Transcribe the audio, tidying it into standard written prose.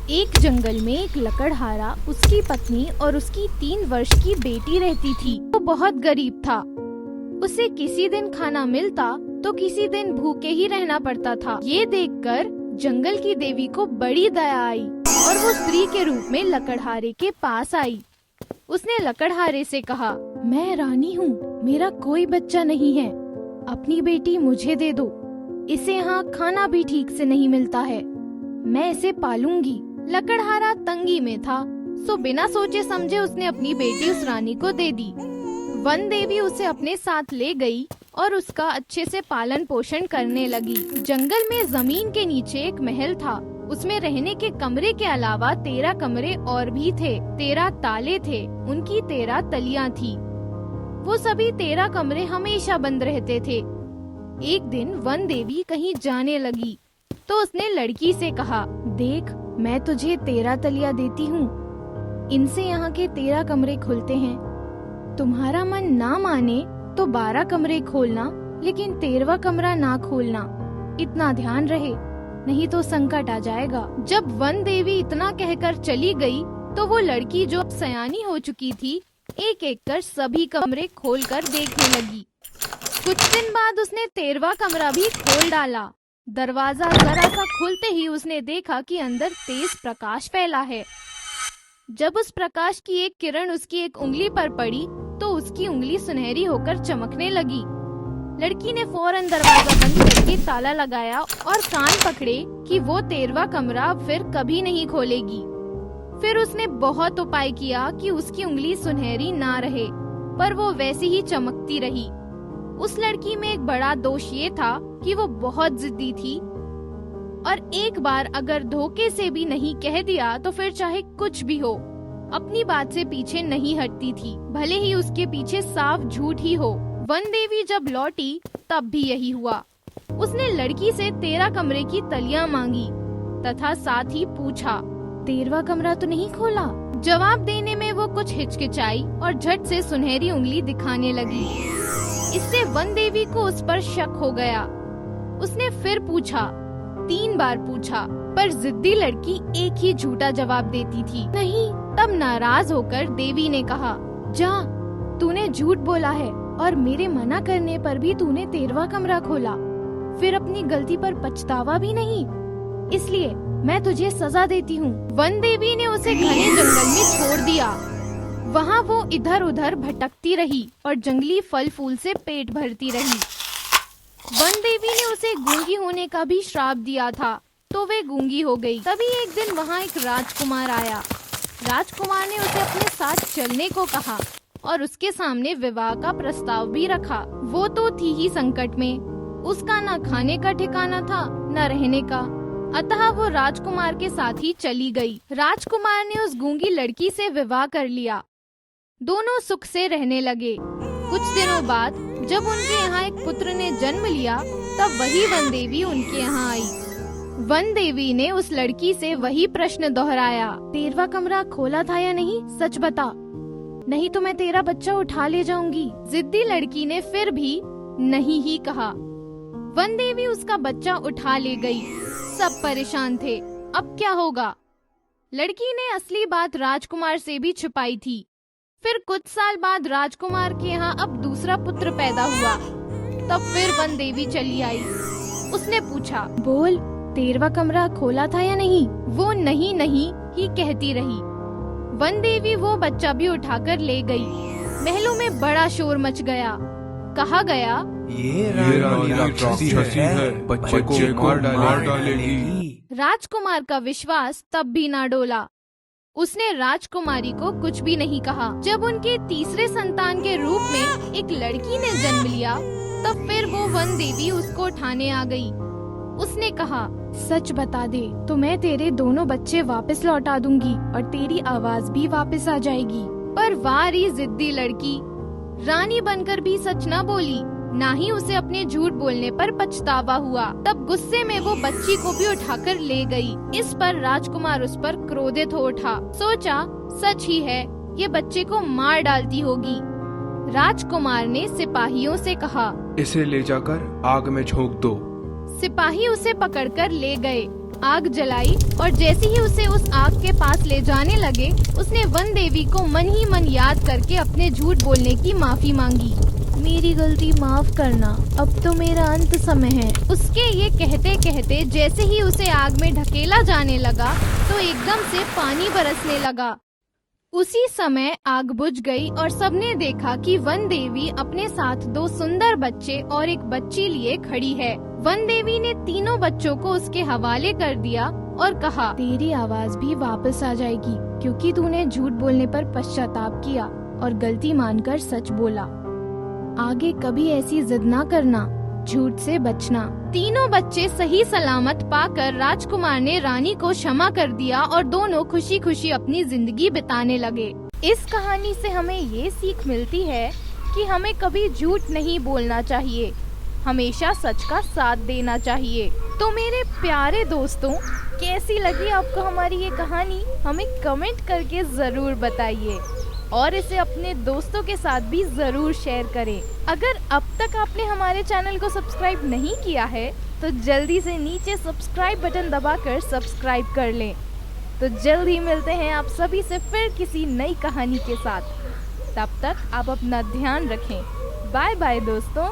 एक जंगल में एक लकड़हारा, उसकी पत्नी और उसकी 3 वर्ष की बेटी रहती थी। वो बहुत गरीब था। उसे किसी दिन खाना मिलता तो किसी दिन भूखे ही रहना पड़ता था। ये देखकर जंगल की देवी को बड़ी दया आई और वो स्त्री के रूप में लकड़हारे के पास आई। उसने लकड़हारे से कहा, मैं रानी हूँ, मेरा कोई बच्चा नहीं है, अपनी बेटी मुझे दे दो। इसे यहाँ खाना भी ठीक से नहीं मिलता है, मैं इसे पालूंगी। लकड़हारा तंगी में था, सो बिना सोचे समझे उसने अपनी बेटी उस रानी को दे दी। वन देवी उसे अपने साथ ले गई और उसका अच्छे से पालन पोषण करने लगी। जंगल में जमीन के नीचे एक महल था। उसमें रहने के कमरे के अलावा 13 कमरे और भी थे। 13 ताले थे, उनकी 13 तलियां थी। वो सभी 13 कमरे हमेशा बंद रहते थे। एक दिन वन देवी कहीं जाने लगी तो उसने लड़की से कहा, देख, मैं तुझे 13 तलियां देती हूँ, इनसे यहाँ के 13 कमरे खुलते हैं। तुम्हारा मन ना माने तो 12 कमरे खोलना, लेकिन 13वां कमरा ना खोलना। इतना ध्यान रहे, नहीं तो संकट आ जाएगा। जब वन देवी इतना कहकर चली गई तो वो लड़की जो अब सयानी हो चुकी थी, एक एक कर सभी कमरे खोलकर देखने लगी। कुछ दिन बाद उसने 13वां कमरा भी खोल डाला। दरवाजा जरा सा खुलते ही उसने देखा कि अंदर तेज प्रकाश फैला है। जब उस प्रकाश की एक किरण उसकी एक उंगली पर पड़ी तो उसकी उंगली सुनहरी होकर चमकने लगी। लड़की ने फौरन दरवाजा बंद करके ताला लगाया और कान पकड़े कि वो 13वां कमरा फिर कभी नहीं खोलेगी। फिर उसने बहुत उपाय किया कि उसकी उंगली सुनहरी ना रहे, पर वो वैसी ही चमकती रही। उस लड़की में एक बड़ा दोष ये था कि वो बहुत जिद्दी थी और एक बार अगर धोखे से भी नहीं कह दिया तो फिर चाहे कुछ भी हो, अपनी बात से पीछे नहीं हटती थी, भले ही उसके पीछे साफ झूठ ही हो। वन देवी जब लौटी तब भी यही हुआ। उसने लड़की से 13 कमरे की तलियां मांगी तथा साथ ही पूछा, 13वां कमरा तो नहीं खोला? जवाब देने में वो कुछ हिचकिचाई और झट से सुनहरी उंगली दिखाने लगी। इससे वन देवी को उस पर शक हो गया। उसने फिर पूछा, 3 बार पूछा, पर जिद्दी लड़की एक ही झूठा जवाब देती थी, नहीं। तब नाराज होकर देवी ने कहा, जा, तूने झूठ बोला है और मेरे मना करने पर भी तूने 13वां कमरा खोला, फिर अपनी गलती पर पछतावा भी नहीं, इसलिए मैं तुझे सजा देती हूँ। वन देवी ने उसे घने जंगल में छोड़ दिया। वहाँ वो इधर उधर भटकती रही और जंगली फल फूल से पेट भरती रही। वन देवी ने उसे गूंगी होने का भी श्राप दिया था, तो वे गूंगी हो गई। तभी एक दिन वहाँ एक राजकुमार आया। राजकुमार ने उसे अपने साथ चलने को कहा और उसके सामने विवाह का प्रस्ताव भी रखा। वो तो थी ही संकट में, उसका ना खाने का ठिकाना था न रहने का, अतः वो राजकुमार के साथ ही चली गई। राजकुमार ने उस गूंगी लड़की से विवाह कर लिया। दोनों सुख से रहने लगे। कुछ दिनों बाद जब उनके यहाँ एक पुत्र ने जन्म लिया तब वही वन देवी उनके यहाँ आई। वन देवी ने उस लड़की से वही प्रश्न दोहराया, 13वां कमरा खोला था या नहीं, सच बता, नहीं तो मैं तेरा बच्चा उठा ले जाऊंगी। जिद्दी लड़की ने फिर भी नहीं ही कहा। वन देवी उसका बच्चा उठा ले गई। सब परेशान थे, अब क्या होगा। लड़की ने असली बात राजकुमार से भी छुपाई थी। फिर कुछ साल बाद राजकुमार के यहाँ अब दूसरा पुत्र पैदा हुआ। तब फिर वन देवी चली आई। उसने पूछा, बोल, 13वां कमरा खोला था या नहीं? वो नहीं नहीं ही कहती रही। वन देवी वो बच्चा भी उठाकर ले गई। महलों में बड़ा शोर मच गया। कहा गया, ये रानी राक्षसी है, बच्चे को मार डालेगी। राजकुमार का विश्वास तब भी ना डोला। उसने राजकुमारी को कुछ भी नहीं कहा। जब उनके तीसरे संतान के रूप में एक लड़की ने जन्म लिया तब फिर वो वन देवी उसको उठाने आ गई। उसने कहा, सच बता दे तो मैं तेरे दोनों बच्चे वापस लौटा दूंगी और तेरी आवाज भी वापस आ जाएगी। पर वारी जिद्दी लड़की रानी बनकर भी सच न बोली, ना ही उसे अपने झूठ बोलने पर पछतावा हुआ। तब गुस्से में वो बच्ची को भी उठाकर ले गई। इस पर राजकुमार उस पर क्रोधित हो उठा। सोचा, सच ही है, ये बच्चे को मार डालती होगी। राजकुमार ने सिपाहियों से कहा, इसे ले जाकर आग में झोंक दो। सिपाही उसे पकड़कर ले गए। आग जलाई और जैसे ही उसे उस आग के पास ले जाने लगे, उसने वन देवी को मन ही मन याद करके अपने झूठ बोलने की माफी मांगी। मेरी गलती माफ करना, अब तो मेरा अंत समय है। उसके ये कहते कहते जैसे ही उसे आग में ढकेला जाने लगा तो एकदम से पानी बरसने लगा। उसी समय आग बुझ गई और सबने देखा कि वन देवी अपने साथ 2 सुंदर बच्चे और एक बच्ची लिए खड़ी है। वन देवी ने तीनों बच्चों को उसके हवाले कर दिया और कहा, तेरी आवाज भी वापस आ जाएगी क्योंकि तूने झूठ बोलने पर पश्चाताप किया और गलती मानकर सच बोला। आगे कभी ऐसी जिद ना करना, झूठ से बचना। तीनों बच्चे सही सलामत पाकर राजकुमार ने रानी को क्षमा कर दिया और दोनों खुशी खुशी अपनी जिंदगी बिताने लगे। इस कहानी से हमें ये सीख मिलती है कि हमें कभी झूठ नहीं बोलना चाहिए, हमेशा सच का साथ देना चाहिए। तो मेरे प्यारे दोस्तों, कैसी लगी आपको हमारी ये कहानी? हमें कमेंट करके जरूर बताइए और इसे अपने दोस्तों के साथ भी जरूर शेयर करें। अगर अब तक आपने हमारे चैनल को सब्सक्राइब नहीं किया है तो जल्दी से नीचे सब्सक्राइब बटन दबाकर सब्सक्राइब कर लें। तो जल्द ही मिलते हैं आप सभी से फिर किसी नई कहानी के साथ। तब तक आप अपना ध्यान रखें। बाय बाय दोस्तों।